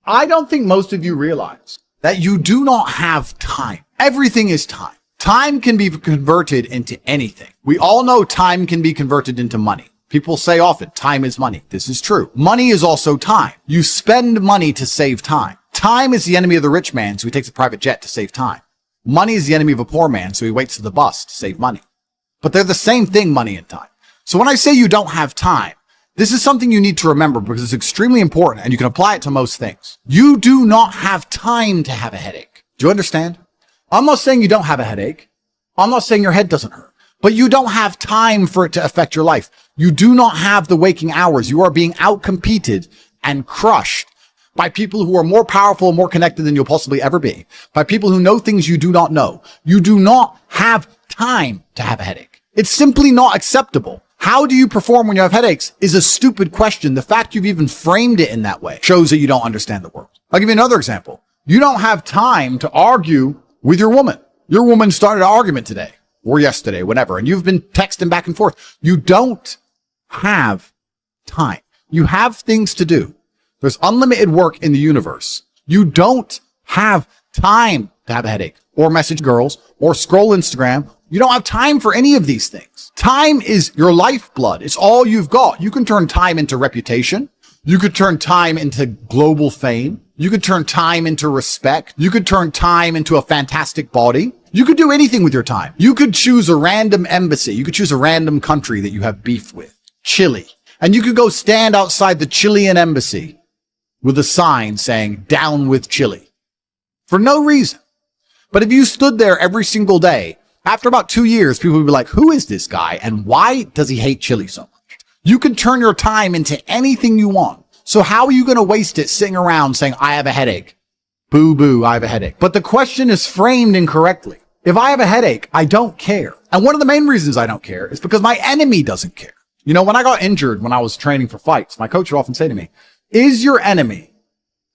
I don't think most of you realize that you do not have time. Everything is time. Time can be converted into anything. We all know time can be converted into money. People say often, time is money. This is true. Money is also time. You spend money to save time. Time is the enemy of the rich man, so he takes a private jet to save time. Money is the enemy of a poor man, so he waits for the bus to save money. But they're the same thing, money and time. So when I say you don't have time, this is something you need to remember because it's extremely important and you can apply it to most things. You do not have time to have a headache. Do you understand? I'm not saying you don't have a headache. I'm not saying your head doesn't hurt, but you don't have time for it to affect your life. You do not have the waking hours. You are being outcompeted and crushed by people who are more powerful and more connected than you'll possibly ever be, by people who know things you do not know. You do not have time to have a headache. It's simply not acceptable. How do you perform when you have headaches is a stupid question. The fact you've even framed it in that way shows that you don't understand the world. I'll give you another example. You don't have time to argue with your woman. Your woman started an argument today or yesterday, whatever, and you've been texting back and forth. You don't have time. You have things to do. There's unlimited work in the universe. You don't have time to have a headache or message girls or scroll Instagram. You don't have time for any of these things. Time is your lifeblood. It's all you've got. You can turn time into reputation. You could turn time into global fame. You could turn time into respect. You could turn time into a fantastic body. You could do anything with your time. You could choose a random embassy. You could choose a random country that you have beef with. Chile. And you could go stand outside the Chilean embassy with a sign saying, "Down with Chile," for no reason. But if you stood there every single day, after about 2 years, people would be like, who is this guy? And why does he hate Chile so much? You can turn your time into anything you want. So how are you going to waste it sitting around saying, I have a headache? Boo boo, I have a headache. But the question is framed incorrectly. If I have a headache, I don't care. And one of the main reasons I don't care is because my enemy doesn't care. You know, when I got injured, when I was training for fights, my coach would often say to me, is your enemy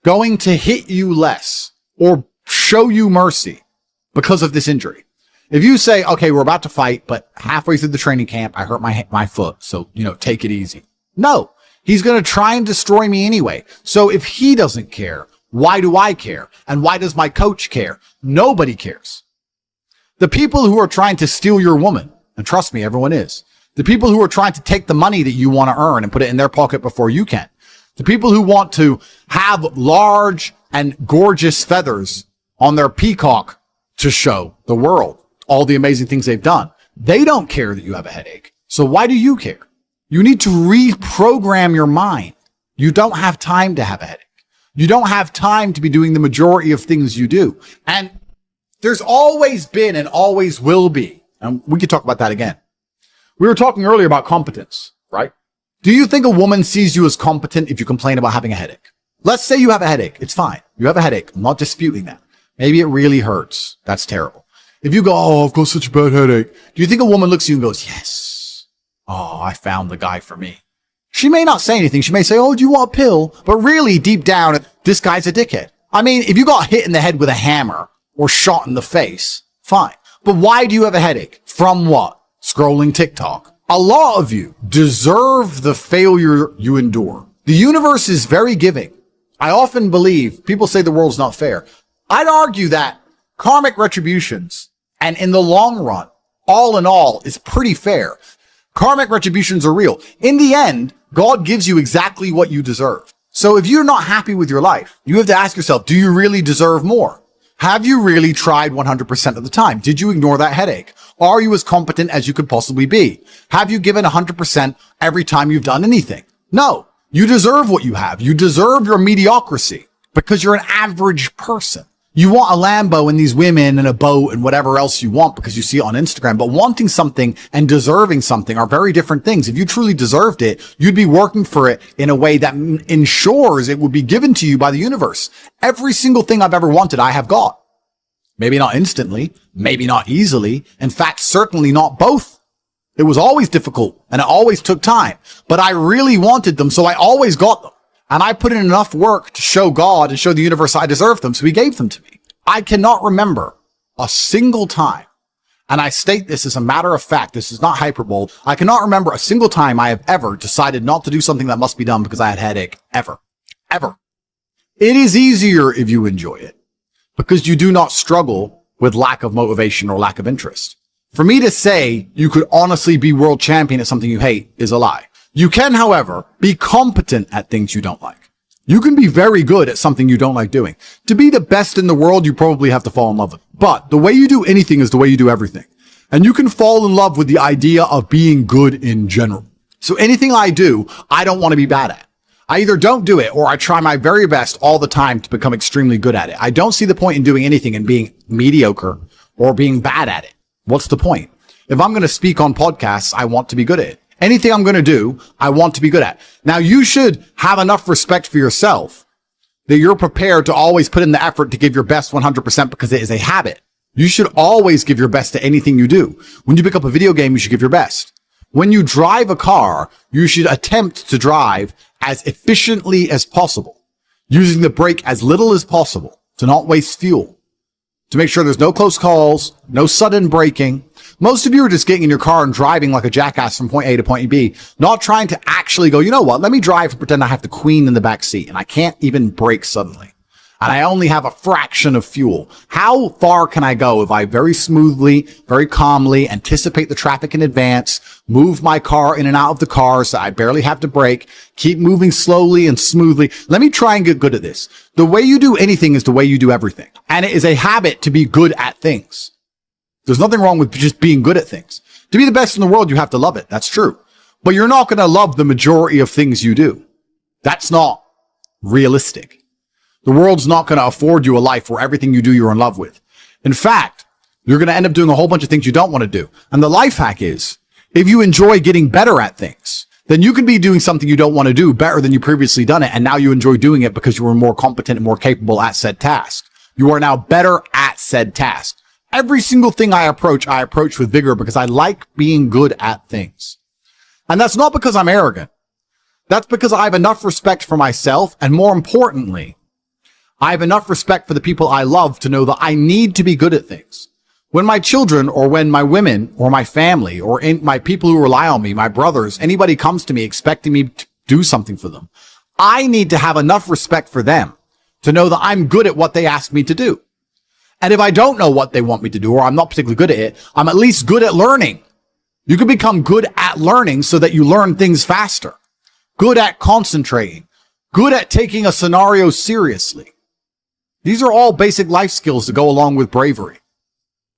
going to hit you less or show you mercy because of this injury? If you say, okay, we're about to fight, but halfway through the training camp, I hurt my foot. So, take it easy. No, he's going to try and destroy me anyway. So if he doesn't care, why do I care? And why does my coach care? Nobody cares. The people who are trying to steal your woman, and trust me, everyone is. The people who are trying to take the money that you want to earn and put it in their pocket before you can. The people who want to have large and gorgeous feathers on their peacock to show the world all the amazing things they've done. They don't care that you have a headache. So why do you care? You need to reprogram your mind. You don't have time to have a headache. You don't have time to be doing the majority of things you do. And there's always been and always will be. And we could talk about that again. We were talking earlier about competence, right? Do you think a woman sees you as competent if you complain about having a headache? Let's say you have a headache. It's fine. You have a headache. I'm not disputing that. Maybe it really hurts. That's terrible. If you go, oh, I've got such a bad headache. Do you think a woman looks at you and goes, yes. Oh, I found the guy for me. She may not say anything. She may say, oh, do you want a pill? But really deep down, this guy's a dickhead. I mean, if you got hit in the head with a hammer or shot in the face, fine. But why do you have a headache? From what? Scrolling TikTok. A lot of you deserve the failure you endure. The universe is very giving. I often believe people say the world's not fair. I'd argue that karmic retributions, and in the long run, all in all, is pretty fair. Karmic retributions are real. In the end, God gives you exactly what you deserve. So if you're not happy with your life, you have to ask yourself, do you really deserve more? Have you really tried 100% of the time? Did you ignore that headache? Are you as competent as you could possibly be? Have you given 100% every time you've done anything? No. You deserve what you have. You deserve your mediocrity because you're an average person. You want a Lambo and these women and a boat and whatever else you want because you see it on Instagram. But wanting something and deserving something are very different things. If you truly deserved it, you'd be working for it in a way that ensures it would be given to you by the universe. Every single thing I've ever wanted, I have got. Maybe not instantly, maybe not easily. In fact, certainly not both. It was always difficult and it always took time, but I really wanted them. So I always got them. And I put in enough work to show God and show the universe I deserve them, so he gave them to me. I cannot remember a single time, and I state this as a matter of fact, this is not hyperbole, I cannot remember a single time I have ever decided not to do something that must be done because I had a headache. Ever. Ever. It is easier if you enjoy it because you do not struggle with lack of motivation or lack of interest. For me to say you could honestly be world champion at something you hate is a lie. You can, however, be competent at things you don't like. You can be very good at something you don't like doing. To be the best in the world, you probably have to fall in love with it. But the way you do anything is the way you do everything. And you can fall in love with the idea of being good in general. So anything I do, I don't want to be bad at. I either don't do it or I try my very best all the time to become extremely good at it. I don't see the point in doing anything and being mediocre or being bad at it. What's the point? If I'm going to speak on podcasts, I want to be good at it. Anything I'm going to do, I want to be good at. Now, you should have enough respect for yourself that you're prepared to always put in the effort to give your best 100% because it is a habit. You should always give your best to anything you do. When you pick up a video game, you should give your best. When you drive a car, you should attempt to drive as efficiently as possible, using the brake as little as possible to not waste fuel, to make sure there's no close calls, no sudden braking. Most of you are just getting in your car and driving like a jackass from point A to point B, not trying to actually go, you know what, let me drive and pretend I have the queen in the back seat and I can't even brake suddenly. And I only have a fraction of fuel. How far can I go if I very smoothly, very calmly anticipate the traffic in advance, move my car in and out of the car so I barely have to brake, keep moving slowly and smoothly? Let me try and get good at this. The way you do anything is the way you do everything. And it is a habit to be good at things. There's nothing wrong with just being good at things. To be the best in the world, you have to love it. That's true. But you're not going to love the majority of things you do. That's not realistic. The world's not going to afford you a life where everything you do you're in love with. In fact, you're going to end up doing a whole bunch of things you don't want to do. And the life hack is, if you enjoy getting better at things, then you can be doing something you don't want to do better than you previously done it. And now you enjoy doing it because you were more competent and more capable at said task. You are now better at said task. Every single thing I approach with vigor because I like being good at things. And that's not because I'm arrogant. That's because I have enough respect for myself. And more importantly, I have enough respect for the people I love to know that I need to be good at things. When my children or when my women or my family or my people who rely on me, my brothers, anybody comes to me expecting me to do something for them, I need to have enough respect for them to know that I'm good at what they ask me to do. And if I don't know what they want me to do or I'm not particularly good at it, I'm at least good at learning. You can become good at learning so that you learn things faster. Good at concentrating. Good at taking a scenario seriously. These are all basic life skills to go along with bravery.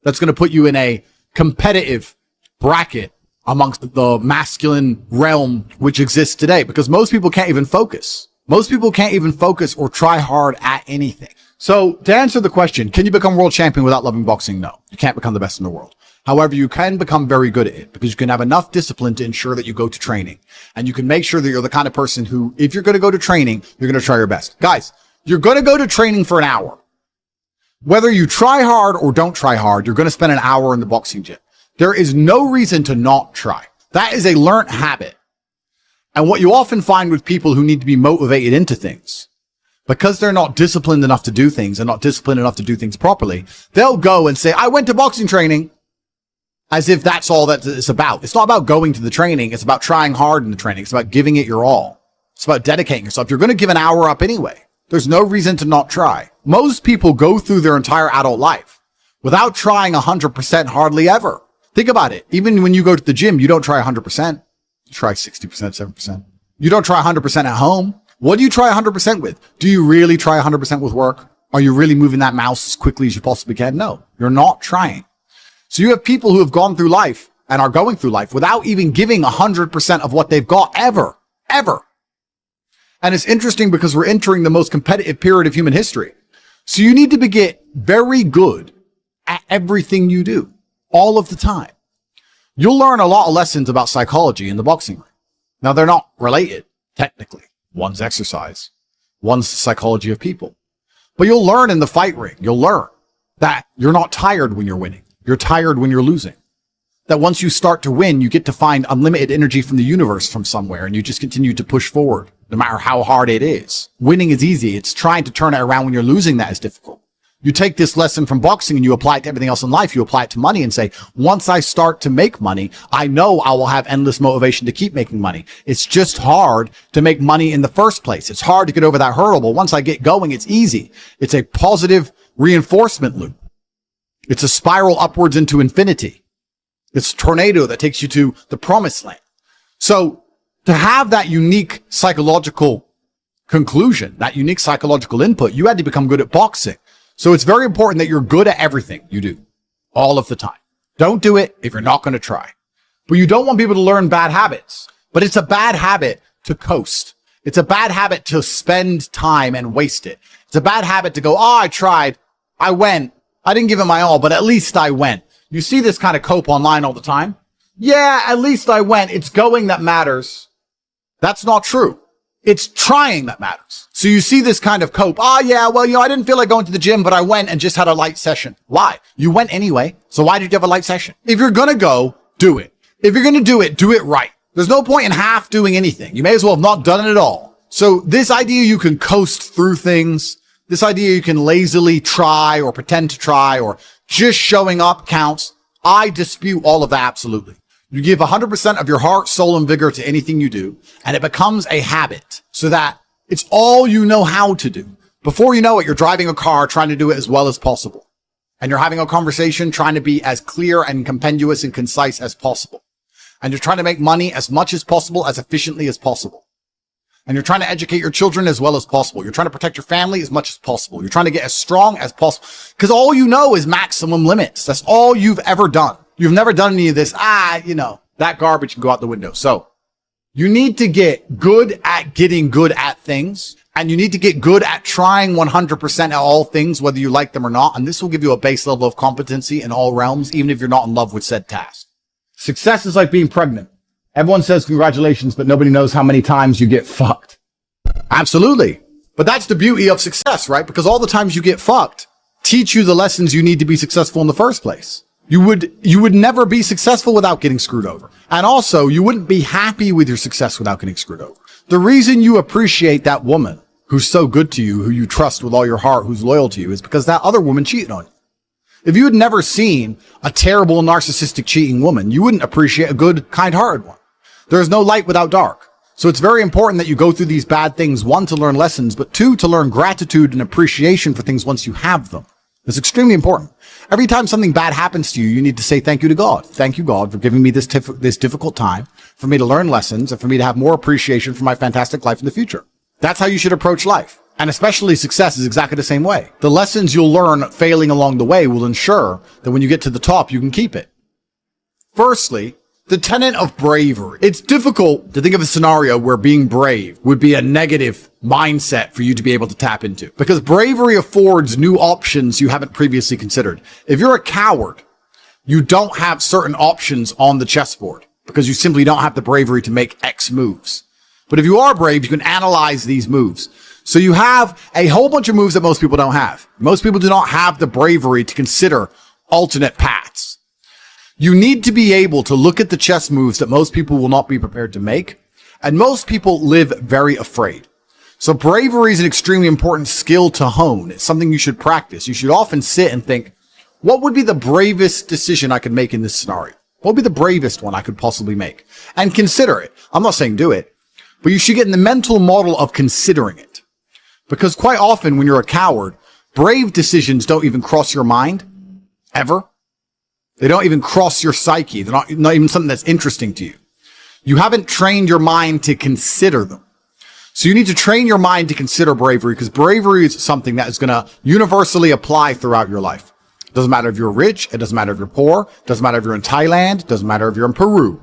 That's going to put you in a competitive bracket amongst the masculine realm which exists today because most people can't even focus. Most people can't even focus or try hard at anything. So to answer the question, can you become world champion without loving boxing? No, you can't become the best in the world. However, you can become very good at it because you can have enough discipline to ensure that you go to training and you can make sure that you're the kind of person who, if you're going to go to training, you're going to try your best. Guys, you're going to go to training for an hour. Whether you try hard or don't try hard, you're going to spend an hour in the boxing gym. There is no reason to not try. That is a learned habit. And what you often find with people who need to be motivated into things, because they're not disciplined enough to do things and not disciplined enough to do things properly, they'll go and say, I went to boxing training, as if that's all that it's about. It's not about going to the training. It's about trying hard in the training. It's about giving it your all. It's about dedicating yourself. You're going to give an hour up anyway. There's no reason to not try. Most people go through their entire adult life without trying 100% hardly ever. Think about it. Even when you go to the gym, you don't try 100%. You try 60%, 7%. You don't try 100% at home. What do you try 100% with? Do you really try 100% with work? Are you really moving that mouse as quickly as you possibly can? No, you're not trying. So you have people who have gone through life and are going through life without even giving 100% of what they've got ever. And it's interesting because we're entering the most competitive period of human history. So you need to get very good at everything you do all of the time. You'll learn a lot of lessons about psychology in the boxing ring. Now, they're not related, technically. One's exercise. One's the psychology of people. But you'll learn in the fight ring. You'll learn that you're not tired when you're winning. You're tired when you're losing. That once you start to win, you get to find unlimited energy from the universe from somewhere, and you just continue to push forward, no matter how hard it is. Winning is easy. It's trying to turn it around when you're losing that is difficult. You take this lesson from boxing and you apply it to everything else in life. You apply it to money and say, once I start to make money, I know I will have endless motivation to keep making money. It's just hard to make money in the first place. It's hard to get over that hurdle, but once I get going, it's easy. It's a positive reinforcement loop. It's a spiral upwards into infinity. It's a tornado that takes you to the promised land. So to have that unique psychological conclusion, that unique psychological input, you had to become good at boxing. So it's very important that you're good at everything you do all of the time. Don't do it if you're not going to try. But you don't want people to learn bad habits. But it's a bad habit to coast. It's a bad habit to spend time and waste it. It's a bad habit to go, oh, I tried. I went. I didn't give it my all, but at least I went. You see this kind of cope online all the time. Yeah, at least I went. It's going that matters. That's not true. It's trying that matters. So you see this kind of cope. Oh, yeah, well, I didn't feel like going to the gym, but I went and just had a light session. Why? You went anyway. So why did you have a light session? If you're going to go, do it. If you're going to do it right. There's no point in half doing anything. You may as well have not done it at all. So this idea you can coast through things, this idea you can lazily try or pretend to try or just showing up counts. I dispute all of that absolutely. You give 100% of your heart, soul, and vigor to anything you do, and it becomes a habit so that it's all you know how to do. Before you know it, you're driving a car trying to do it as well as possible. And you're having a conversation trying to be as clear and compendious and concise as possible. And you're trying to make money as much as possible, as efficiently as possible. And you're trying to educate your children as well as possible. You're trying to protect your family as much as possible. You're trying to get as strong as possible. Because all you know is maximum limits. That's all you've ever done. You've never done any of this. That garbage can go out the window. So you need to get good at getting good at things. And you need to get good at trying 100% at all things, whether you like them or not. And this will give you a base level of competency in all realms, even if you're not in love with said task. Success is like being pregnant. Everyone says congratulations, but nobody knows how many times you get fucked. Absolutely. But that's the beauty of success, right? Because all the times you get fucked teach you the lessons you need to be successful in the first place. You would never be successful without getting screwed over. And also, you wouldn't be happy with your success without getting screwed over. The reason you appreciate that woman who's so good to you, who you trust with all your heart, who's loyal to you, is because that other woman cheated on you. If you had never seen a terrible, narcissistic, cheating woman, you wouldn't appreciate a good, kind-hearted one. There's no light without dark. So it's very important that you go through these bad things, one, to learn lessons, but two, to learn gratitude and appreciation for things once you have them. It's extremely important. Every time something bad happens to you, you need to say thank you to God. Thank you, God, for giving me this difficult time, for me to learn lessons, and for me to have more appreciation for my fantastic life in the future. That's how you should approach life. And especially success is exactly the same way. The lessons you'll learn failing along the way will ensure that when you get to the top, you can keep it. Firstly, the tenet of bravery. It's difficult to think of a scenario where being brave would be a negative mindset for you to be able to tap into, because bravery affords new options you haven't previously considered. If you're a coward, you don't have certain options on the chessboard because you simply don't have the bravery to make X moves. But if you are brave, you can analyze these moves. So you have a whole bunch of moves that most people don't have. Most people do not have the bravery to consider alternate paths. You need to be able to look at the chess moves that most people will not be prepared to make. And most people live very afraid. So bravery is an extremely important skill to hone. It's something you should practice. You should often sit and think, what would be the bravest decision I could make in this scenario? What would be the bravest one I could possibly make? And consider it. I'm not saying do it, but you should get in the mental model of considering it. Because quite often when you're a coward, brave decisions don't even cross your mind, ever. They don't even cross your psyche. They're not even something that's interesting to you. You haven't trained your mind to consider them. So you need to train your mind to consider bravery, because bravery is something that is going to universally apply throughout your life. It doesn't matter if you're rich. It doesn't matter if you're poor. It doesn't matter if you're in Thailand. It doesn't matter if you're in Peru.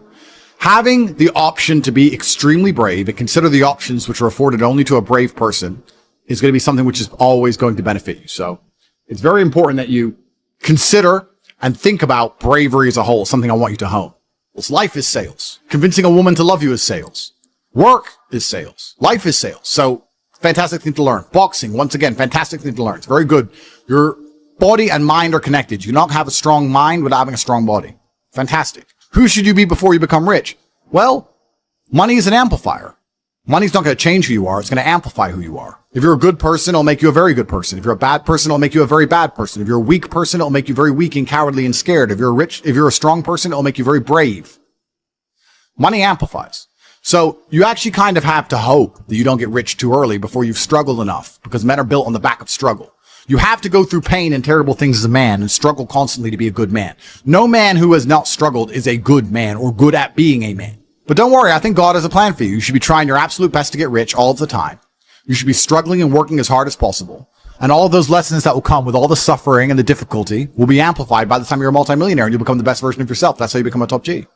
Having the option to be extremely brave and consider the options which are afforded only to a brave person is going to be something which is always going to benefit you. So it's very important that you consider and think about bravery as a whole, something I want you to hone. Well, life is sales. Convincing a woman to love you is sales. Work is sales. Life is sales. So fantastic thing to learn. Boxing, once again, fantastic thing to learn. It's very good. Your body and mind are connected. You cannot have a strong mind without having a strong body. Fantastic. Who should you be before you become rich? Well, money is an amplifier. Money's not going to change who you are. It's going to amplify who you are. If you're a good person, it'll make you a very good person. If you're a bad person, it'll make you a very bad person. If you're a weak person, it'll make you very weak and cowardly and scared. If you're a strong person, it'll make you very brave. Money amplifies. So you actually kind of have to hope that you don't get rich too early before you've struggled enough, because men are built on the back of struggle. You have to go through pain and terrible things as a man and struggle constantly to be a good man. No man who has not struggled is a good man or good at being a man. But don't worry, I think God has a plan for you. You should be trying your absolute best to get rich all of the time. You should be struggling and working as hard as possible. And all of those lessons that will come with all the suffering and the difficulty will be amplified by the time you're a multimillionaire and you become the best version of yourself. That's how you become a top G.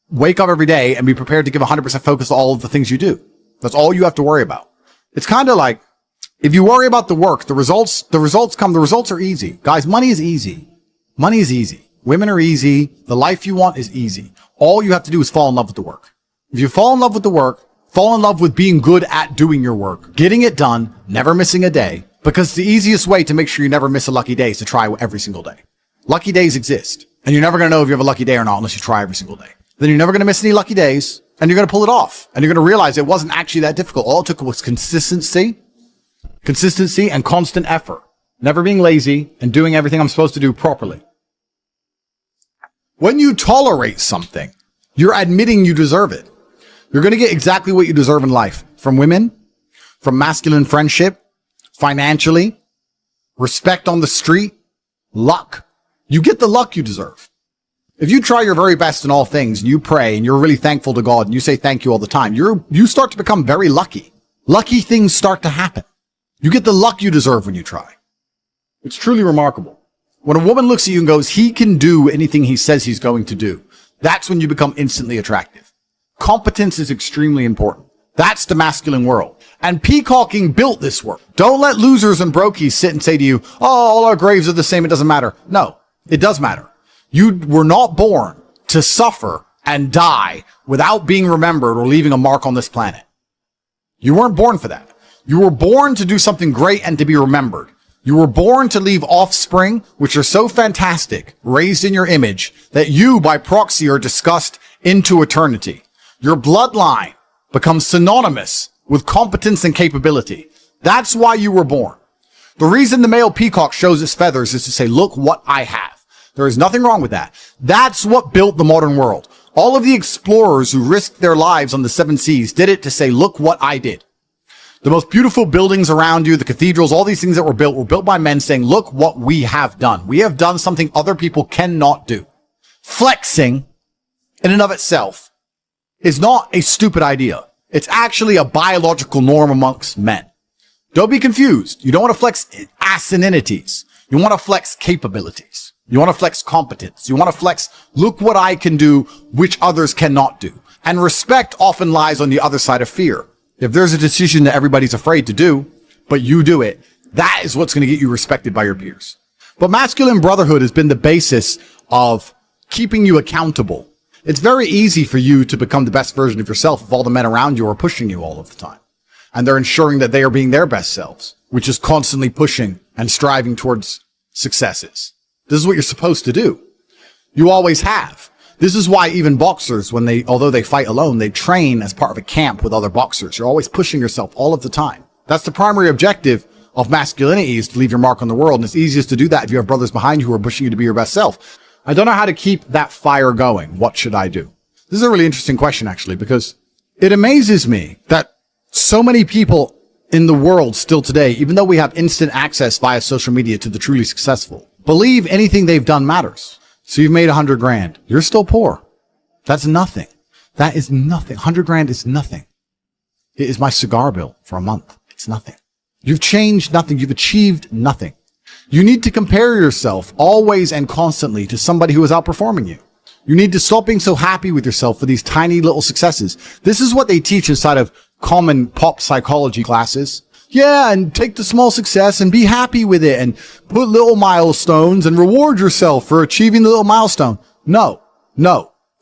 Wake up every day and be prepared to give 100% focus to all of the things you do. That's all you have to worry about. It's kind of like, if you worry about the work, the results come. The results are easy. Guys, money is easy. Money is easy. Women are easy. The life you want is easy. All you have to do is fall in love with the work. If you fall in love with the work, fall in love with being good at doing your work, getting it done, never missing a day, because the easiest way to make sure you never miss a lucky day is to try every single day. Lucky days exist, and you're never going to know if you have a lucky day or not unless you try every single day. Then you're never going to miss any lucky days, and you're going to pull it off, and you're going to realize it wasn't actually that difficult. All it took was consistency and constant effort, never being lazy and doing everything I'm supposed to do properly. When you tolerate something, you're admitting you deserve it. You're going to get exactly what you deserve in life, from women, from masculine friendship, financially, respect on the street, luck. You get the luck you deserve. If you try your very best in all things and you pray and you're really thankful to God and you say thank you all the time, you start to become very lucky. Lucky things start to happen. You get the luck you deserve when you try. It's truly remarkable. When a woman looks at you and goes, he can do anything he says he's going to do, that's when you become instantly attractive. Competence is extremely important. That's the masculine world. And Peacocking built this work. Don't let losers and brokies sit and say to you, oh, all our graves are the same, it doesn't matter. No, it does matter. You were not born to suffer and die without being remembered or leaving a mark on this planet. You weren't born for that. You were born to do something great and to be remembered. You were born to leave offspring, which are so fantastic, raised in your image, that you, by proxy, are discussed into eternity. Your bloodline becomes synonymous with competence and capability. That's why you were born. The reason the male peacock shows its feathers is to say, look what I have. There is nothing wrong with that. That's what built the modern world. All of the explorers who risked their lives on the 7 seas did it to say, look what I did. The most beautiful buildings around you, the cathedrals, all these things that were built by men saying, look what we have done. We have done something other people cannot do. Flexing in and of itself is not a stupid idea. It's actually a biological norm amongst men. Don't be confused. You don't want to flex asininities. You want to flex capabilities. You want to flex competence. You want to flex, look what I can do, which others cannot do. And respect often lies on the other side of fear. If there's a decision that everybody's afraid to do, but you do it, that is what's going to get you respected by your peers. But masculine brotherhood has been the basis of keeping you accountable. It's very easy for you to become the best version of yourself if all the men around you are pushing you all of the time. And they're ensuring that they are being their best selves, which is constantly pushing and striving towards successes. This is what you're supposed to do. You always have. This is why even boxers, although they fight alone, they train as part of a camp with other boxers. You're always pushing yourself all of the time. That's the primary objective of masculinity, is to leave your mark on the world. And it's easiest to do that if you have brothers behind you who are pushing you to be your best self. I don't know how to keep that fire going. What should I do? This is a really interesting question, actually, because it amazes me that so many people in the world still today, even though we have instant access via social media to the truly successful, believe anything they've done matters. So you've made 100 grand. You're still poor. That's nothing. That is nothing. 100 grand is nothing. It is my cigar bill for a month. It's nothing. You've changed nothing. You've achieved nothing. You need to compare yourself always and constantly to somebody who is outperforming you. You need to stop being so happy with yourself for these tiny little successes. This is what they teach inside of common pop psychology classes. Yeah, and take the small success and be happy with it and put little milestones and reward yourself for achieving the little milestone. No,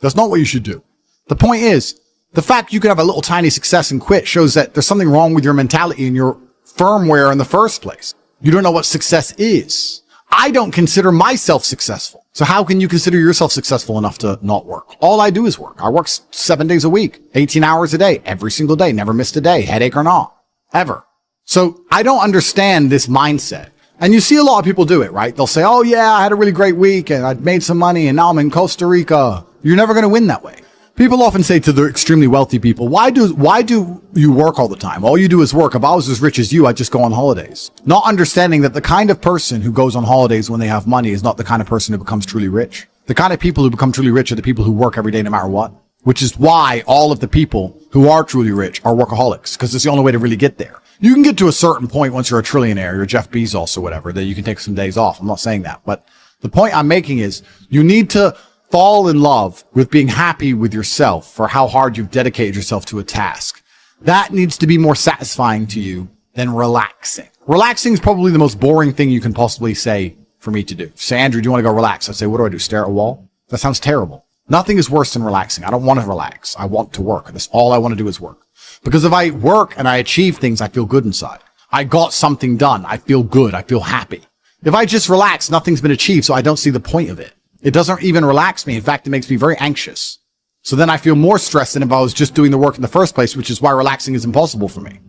that's not what you should do. The point is, the fact you can have a little tiny success and quit shows that there's something wrong with your mentality and your firmware in the first place. You don't know what success is. I don't consider myself successful. So how can you consider yourself successful enough to not work? All I do is work. I work 7 days a week, 18 hours a day, every single day, never missed a day, headache or not, ever. So I don't understand this mindset. And you see a lot of people do it, right? They'll say, oh yeah, I had a really great week and I made some money and now I'm in Costa Rica. You're never going to win that way. People often say to the extremely wealthy people, why do you work all the time? All you do is work. If I was as rich as you, I'd just go on holidays. Not understanding that the kind of person who goes on holidays when they have money is not the kind of person who becomes truly rich. The kind of people who become truly rich are the people who work every day no matter what. Which is why all of the people who are truly rich are workaholics, because it's the only way to really get there. You can get to a certain point once you're a trillionaire, you're Jeff Bezos or whatever, that you can take some days off. I'm not saying that. But the point I'm making is you need to fall in love with being happy with yourself for how hard you've dedicated yourself to a task. That needs to be more satisfying to you than relaxing. Relaxing is probably the most boring thing you can possibly say for me to do. Say, Andrew, do you want to go relax? I say, what do I do? Stare at a wall? That sounds terrible. Nothing is worse than relaxing. I don't want to relax. I want to work. That's all I want to do is work. Because if I work and I achieve things, I feel good inside. I got something done. I feel good. I feel happy. If I just relax, nothing's been achieved, so I don't see the point of it. It doesn't even relax me. In fact, it makes me very anxious. So then I feel more stressed than if I was just doing the work in the first place, which is why relaxing is impossible for me.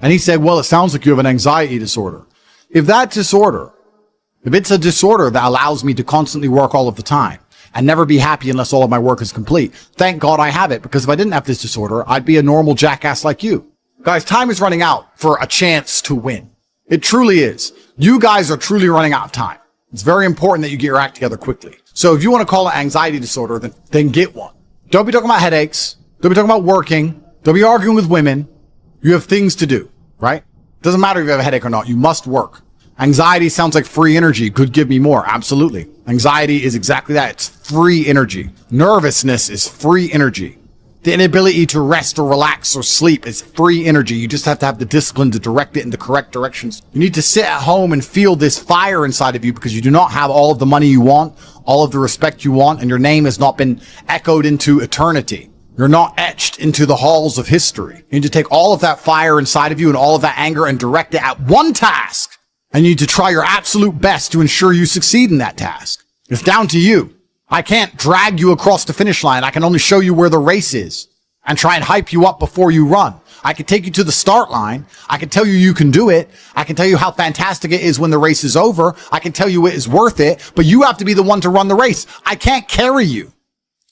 And he said, well, it sounds like you have an anxiety disorder. If it's a disorder that allows me to constantly work all of the time and never be happy unless all of my work is complete, thank God I have it, because if I didn't have this disorder, I'd be a normal jackass like you. Guys, time is running out for a chance to win. It truly is. You guys are truly running out of time. It's very important that you get your act together quickly. So if you want to call it anxiety disorder, then get one. Don't be talking about headaches. Don't be talking about working. Don't be arguing with women. You have things to do, right? Doesn't matter if you have a headache or not. You must work. Anxiety sounds like free energy. Could give me more. Absolutely. Anxiety is exactly that. It's free energy. Nervousness is free energy. The inability to rest or relax or sleep is free energy. You just have to have the discipline to direct it in the correct directions. You need to sit at home and feel this fire inside of you because you do not have all of the money you want, all of the respect you want, and your name has not been echoed into eternity. You're not etched into the halls of history. You need to take all of that fire inside of you and all of that anger and direct it at one task. And you need to try your absolute best to ensure you succeed in that task. It's down to you. I can't drag you across the finish line. I can only show you where the race is and try and hype you up before you run. I can take you to the start line. I can tell you you can do it. I can tell you how fantastic it is when the race is over. I can tell you it is worth it, but you have to be the one to run the race. I can't carry you.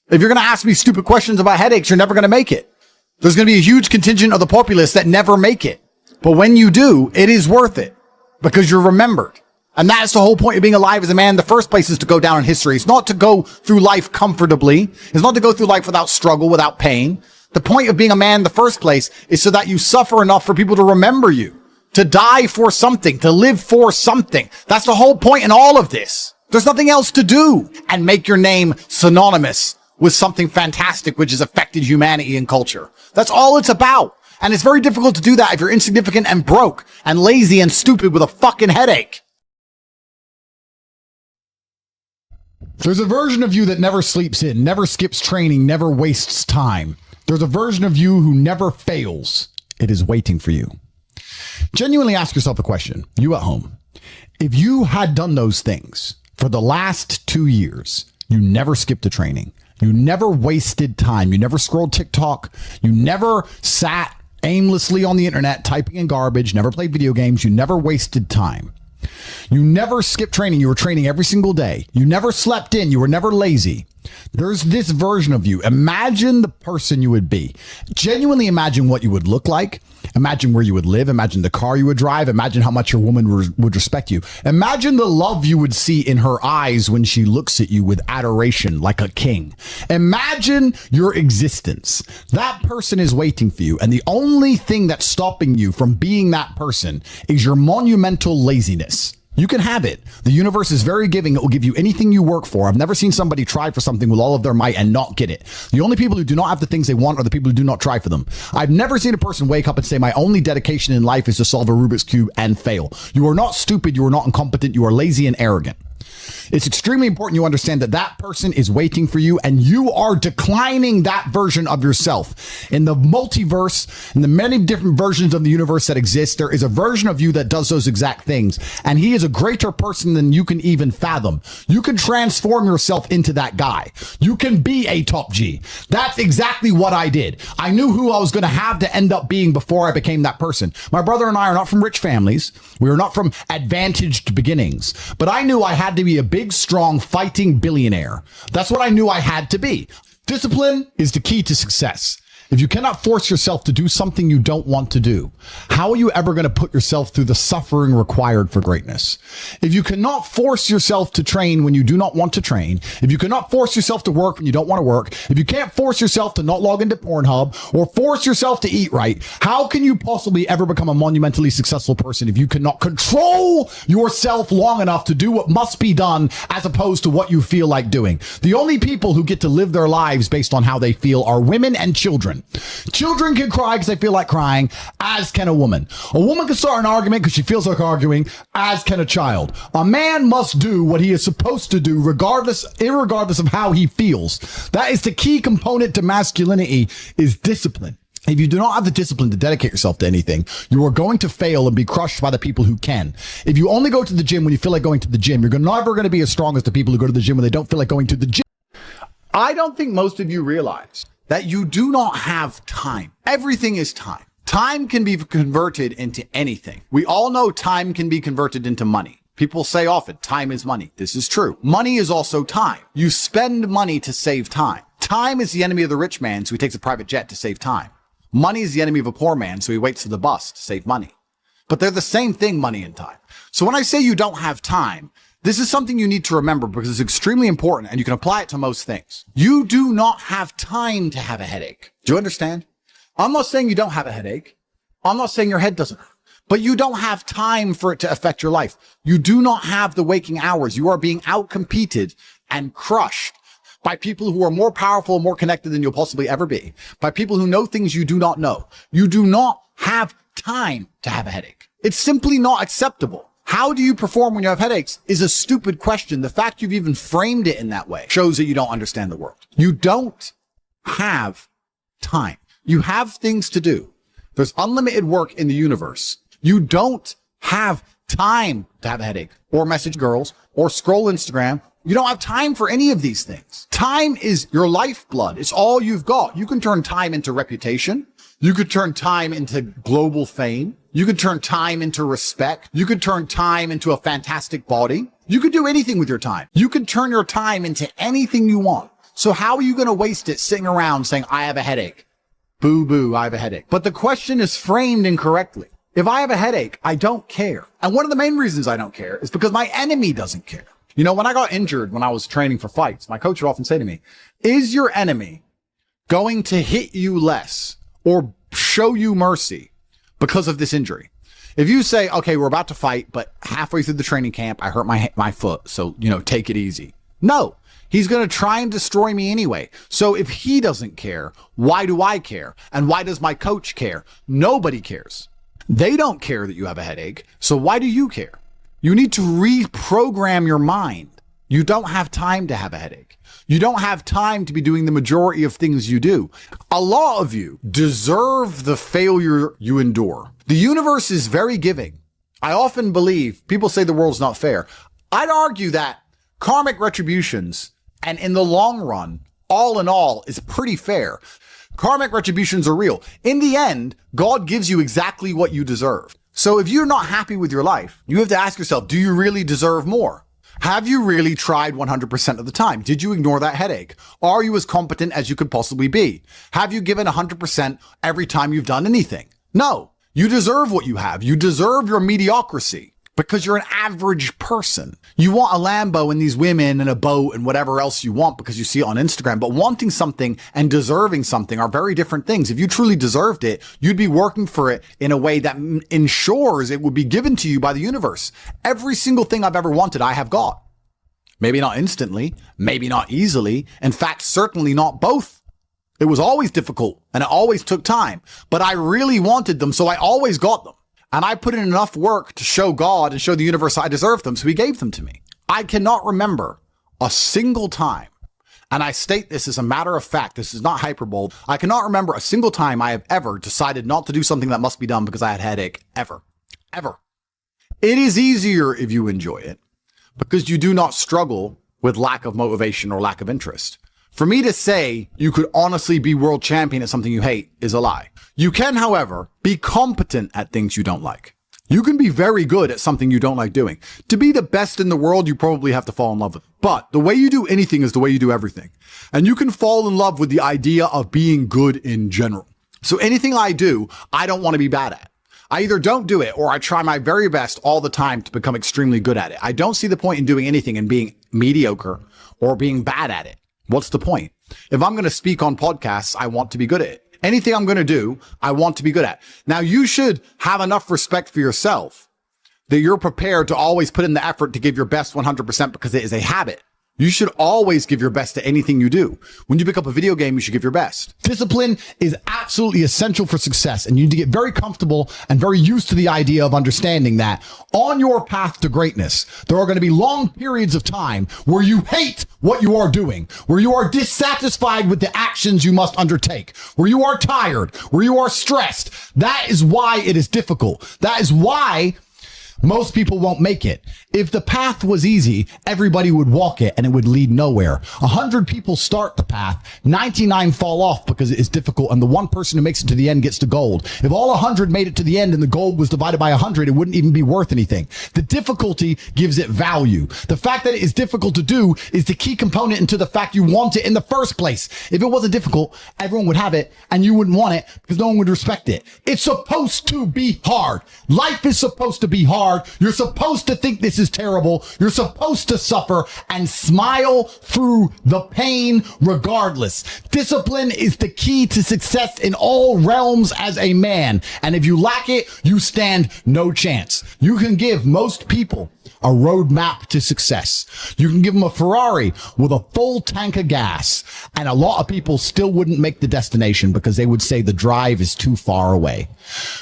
If you're going to ask me stupid questions about headaches, you're never going to make it. There's going to be a huge contingent of the populace that never make it. But when you do, it is worth it because you're remembered. And that's the whole point of being alive as a man in the first place, is to go down in history. It's not to go through life comfortably. It's not to go through life without struggle, without pain. The point of being a man in the first place is so that you suffer enough for people to remember you, to die for something, to live for something. That's the whole point in all of this. There's nothing else to do and make your name synonymous with something fantastic which has affected humanity and culture. That's all it's about. And it's very difficult to do that if you're insignificant and broke and lazy and stupid with a fucking headache. There's a version of you that never sleeps in, never skips training, never wastes time. There's a version of you who never fails. It is waiting for you. Genuinely ask yourself a question, you at home. If you had done those things for the last 2 years, you never skipped a training, you never wasted time, you never scrolled TikTok, you never sat aimlessly on the internet typing in garbage, never played video games, you never wasted time. You never skipped training. You were training every single day. You never slept in. You were never lazy. There's this version of you. Imagine the person you would be. Genuinely imagine what you would look like. Imagine where you would live. Imagine the car you would drive. Imagine how much your woman would respect you. Imagine the love you would see in her eyes when she looks at you with adoration like a king. Imagine your existence. That person is waiting for you. And the only thing that's stopping you from being that person is your monumental laziness. You can have it. The universe is very giving. It will give you anything you work for. I've never seen somebody try for something with all of their might and not get it. The only people who do not have the things they want are the people who do not try for them. I've never seen a person wake up and say, my only dedication in life is to solve a Rubik's Cube and fail. You are not stupid. You are not incompetent. You are lazy and arrogant. It's extremely important you understand that that person is waiting for you and you are declining that version of yourself. In the multiverse, in the many different versions of the universe that exist, there is a version of you that does those exact things. And he is a greater person than you can even fathom. You can transform yourself into that guy. You can be a top G. That's exactly what I did. I knew who I was going to have to end up being before I became that person. My brother and I are not from rich families. We are not from advantaged beginnings, but I knew I had to be a big, strong, fighting billionaire. That's what I knew I had to be. Discipline is the key to success. If you cannot force yourself to do something you don't want to do, how are you ever going to put yourself through the suffering required for greatness? If you cannot force yourself to train when you do not want to train, if you cannot force yourself to work when you don't want to work, if you can't force yourself to not log into Pornhub or force yourself to eat right, how can you possibly ever become a monumentally successful person if you cannot control yourself long enough to do what must be done as opposed to what you feel like doing? The only people who get to live their lives based on how they feel are women and children. Children can cry because they feel like crying, as can a woman. A woman can start an argument because she feels like arguing, as can a child. A man must do what he is supposed to do, irregardless of how he feels. That is the key component to masculinity, is discipline. If you do not have the discipline to dedicate yourself to anything, you are going to fail and be crushed by the people who can. If you only go to the gym when you feel like going to the gym, you're never going to be as strong as the people who go to the gym when they don't feel like going to the gym. I don't think most of you realize that you do not have time. Everything is time. Time can be converted into anything. We all know time can be converted into money. People say often, time is money. This is true. Money is also time. You spend money to save time. Time is the enemy of the rich man, so he takes a private jet to save time. Money is the enemy of a poor man, so he waits for the bus to save money. But they're the same thing, money and time. So when I say you don't have time, this is something you need to remember because it's extremely important and you can apply it to most things. You do not have time to have a headache. Do you understand? I'm not saying you don't have a headache. I'm not saying your head doesn't hurt, but you don't have time for it to affect your life. You do not have the waking hours. You are being outcompeted and crushed by people who are more powerful and more connected than you'll possibly ever be, by people who know things you do not know. You do not have time to have a headache. It's simply not acceptable. How do you perform when you have headaches is a stupid question. The fact you've even framed it in that way shows that you don't understand the world. You don't have time. You have things to do. There's unlimited work in the universe. You don't have time to have a headache or message girls or scroll Instagram. You don't have time for any of these things. Time is your lifeblood. It's all you've got. You can turn time into reputation. You could turn time into global fame. You could turn time into respect. You could turn time into a fantastic body. You could do anything with your time. You could turn your time into anything you want. So how are you going to waste it sitting around saying, I have a headache? Boo, boo, I have a headache. But the question is framed incorrectly. If I have a headache, I don't care. And one of the main reasons I don't care is because my enemy doesn't care. You know, when I got injured, when I was training for fights, my coach would often say to me, is your enemy going to hit you less or show you mercy because of this injury? If you say, okay, we're about to fight, but halfway through the training camp, I hurt my foot. So, take it easy. No, he's going to try and destroy me anyway. So if he doesn't care, why do I care? And why does my coach care? Nobody cares. They don't care that you have a headache. So why do you care? You need to reprogram your mind. You don't have time to have a headache. You don't have time to be doing the majority of things you do. A lot of you deserve the failure you endure. The universe is very giving. I often believe people say the world's not fair. I'd argue that karmic retributions, and in the long run, all in all, is pretty fair. Karmic retributions are real. In the end, God gives you exactly what you deserve. So if you're not happy with your life, you have to ask yourself, do you really deserve more? Have you really tried 100% of the time? Did you ignore that headache? Are you as competent as you could possibly be? Have you given 100% every time you've done anything? No. You deserve what you have. You deserve your mediocrity because you're an average person. You want a Lambo and these women and a boat and whatever else you want because you see it on Instagram. But wanting something and deserving something are very different things. If you truly deserved it, you'd be working for it in a way that ensures it would be given to you by the universe. Every single thing I've ever wanted, I have got. Maybe not instantly, maybe not easily. In fact, certainly not both. It was always difficult and it always took time, but I really wanted them, so I always got them. And I put in enough work to show God and show the universe I deserved them, so he gave them to me. I cannot remember a single time, and I state this as a matter of fact, this is not hyperbole. I cannot remember a single time I have ever decided not to do something that must be done because I had a headache. Ever. It is easier if you enjoy it because you do not struggle with lack of motivation or lack of interest. For me to say you could honestly be world champion at something you hate is a lie. You can, however, be competent at things you don't like. You can be very good at something you don't like doing. To be the best in the world, you probably have to fall in love with it. But the way you do anything is the way you do everything. And you can fall in love with the idea of being good in general. So anything I do, I don't want to be bad at. I either don't do it or I try my very best all the time to become extremely good at it. I don't see the point in doing anything and being mediocre or being bad at it. What's the point? If I'm going to speak on podcasts, I want to be good at it. Anything I'm going to do, I want to be good at. Now, you should have enough respect for yourself that you're prepared to always put in the effort to give your best 100% because it is a habit. You should always give your best to anything you do. When you pick up a video game, you should give your best. Discipline is absolutely essential for success, and you need to get very comfortable and very used to the idea of understanding that on your path to greatness, there are going to be long periods of time where you hate what you are doing, where you are dissatisfied with the actions you must undertake, where you are tired, where you are stressed. That is why it is difficult. That is why most people won't make it. If the path was easy, everybody would walk it and it would lead nowhere. 100 people start the path, 99 fall off because it is difficult, and the one person who makes it to the end gets the gold. If all 100 made it to the end and the gold was divided by 100, it wouldn't even be worth anything. The difficulty gives it value. The fact that it is difficult to do is the key component into the fact you want it in the first place. If it wasn't difficult, everyone would have it and you wouldn't want it because no one would respect it. It's supposed to be hard. Life is supposed to be hard. You're supposed to think this is terrible. You're supposed to suffer and smile through the pain regardless. Discipline is the key to success in all realms as a man. And if you lack it, you stand no chance. You can give most people a roadmap to success. You can give them a Ferrari with a full tank of gas, and a lot of people still wouldn't make the destination because they would say the drive is too far away.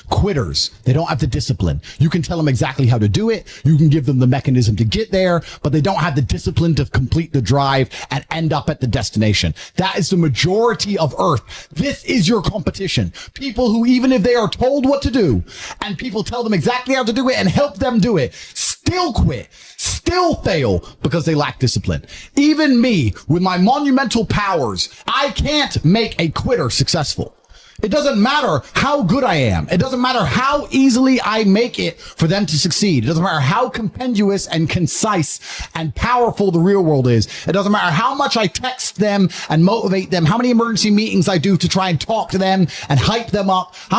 Quitters, they don't have the discipline. You can tell them exactly how to do it. You can give them the mechanism to get there, but they don't have the discipline to complete the drive and end up at the destination. That is the majority of Earth. This is your competition. People who, even if they are told what to do and people tell them exactly how to do it and help them do it, still quit, still fail because they lack discipline. Even me, with my monumental powers, I can't make a quitter successful. It doesn't matter how good I am. It doesn't matter how easily I make it for them to succeed. It doesn't matter how compendious and concise and powerful the real world is. It doesn't matter how much I text them and motivate them, how many emergency meetings I do to try and talk to them and hype them up, how